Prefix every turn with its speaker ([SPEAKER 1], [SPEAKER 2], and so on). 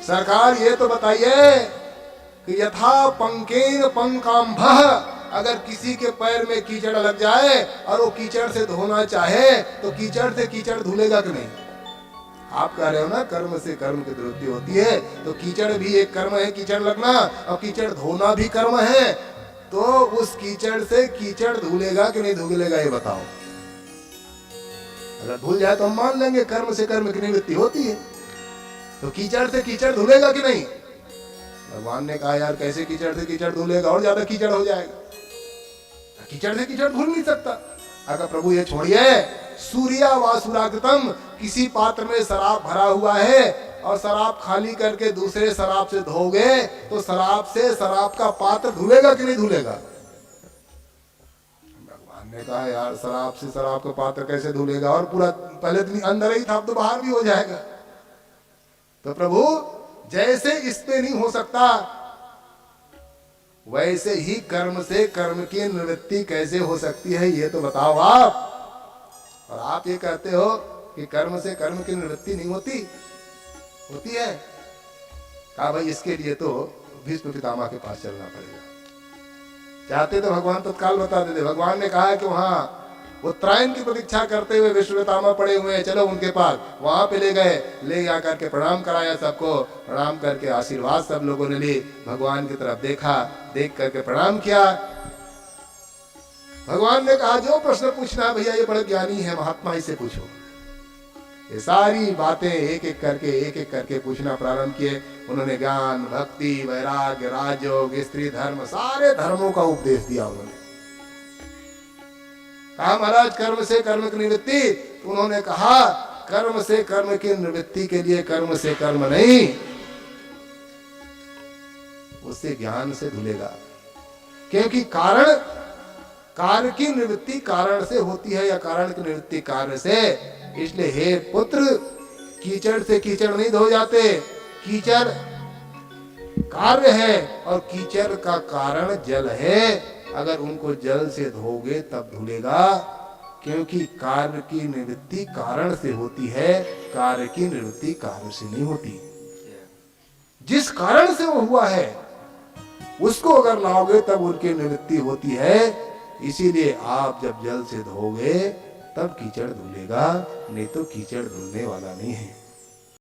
[SPEAKER 1] सरकार ये तो बताइए कि यथा पंकेन पंकाम्भः, अगर किसी के पैर में कीचड़ लग जाए और वो कीचड़ से धोना चाहे तो कीचड़ से कीचड़ धुलेगा कि नहीं? आप कह रहे हो ना कर्म से कर्म की निवृत्ति होती है, तो कीचड़ भी एक कर्म है, कीचड़ लगना, और कीचड़ धोना भी कर्म है। तो उस कीचड़ से कीचड़ धुलेगा कि नहीं धुलेगा, ये बताओ। अगर धुल जाए तो हम मान लेंगे कर्म से कर्म की निवृत्ति होती है, तो कीचड़ से कीचड़ धुलेगा कि नहीं? भगवान ने कहा यार कैसे कीचड़ से कीचड़ धुलेगा, और ज्यादा कीचड़ हो जाएगा। कीचड़ से कीचड़ धुल नहीं सकता। अगर प्रभु ये छोड़िए, सूर्या वासुराकृतम, किसी पात्र में शराब भरा हुआ है और शराब खाली करके दूसरे शराब से धोगे तो शराब से शराब का पात्र धुलेगा कि नहीं धुलेगा? भगवान ने कहा यार शराब से शराब का पात्र कैसे धुलेगा, और पूरा पहले तो अंदर ही था, अब तो बाहर भी हो जाएगा। तो प्रभु जैसे इसमें नहीं हो सकता, वैसे ही कर्म से कर्म की निवृत्ति कैसे हो सकती है, ये तो बताओ आप। और आप ये कहते हो कि कर्म से कर्म की निवृत्ति नहीं होती, होती है। कहा भाई इसके लिए तो भीष्म पितामह के पास चलना पड़ेगा। चाहते तो भगवान तत्काल बता देते। भगवान ने कहा कि वहां उत्तरायण की प्रतीक्षा करते हुए भीष्म पितामह पड़े हुए हैं, चलो उनके पास। वहां पे ले गए, ले जाकर के प्रणाम कराया सबको, प्रणाम करके आशीर्वाद सब लोगों ने ली, भगवान की तरफ देखा, देख करके प्रणाम किया। भगवान ने कहा जो प्रश्न पूछना है भैया, ये बड़े ज्ञानी है महात्मा, इसे पूछो। ये सारी बातें एक एक करके पूछना प्रारंभ किए। उन्होंने ज्ञान, भक्ति, वैराग्य, राजयोग, स्त्री धर्म, सारे धर्मों का उपदेश दिया। उन्होंने कहा महाराज कर्म से कर्म की निवृत्ति, तो उन्होंने कहा कर्म से कर्म की निवृत्ति के लिए कर्म से कर्म नहीं, उससे ज्ञान से धुलेगा। क्योंकि कारण, कार्य की निवृत्ति कारण से होती है या कारण की निवृत्ति कार्य से। इसलिए हे पुत्र, कीचड़ से कीचड़ नहीं धो जाते, कीचड़ कार्य है और कीचड़ का कारण जल है। अगर उनको जल से धोगे तब धुलेगा, क्योंकि कार्य की निवृत्ति कारण से होती है, कार्य की निवृत्ति कार्य से नहीं होती। जिस कारण से वो हुआ है उसको अगर लाओगे तब उनकी निवृत्ति होती है। इसीलिए आप जब जल से धोगे तब कीचड़ धुलेगा, नहीं तो कीचड़ धुलने वाला नहीं है।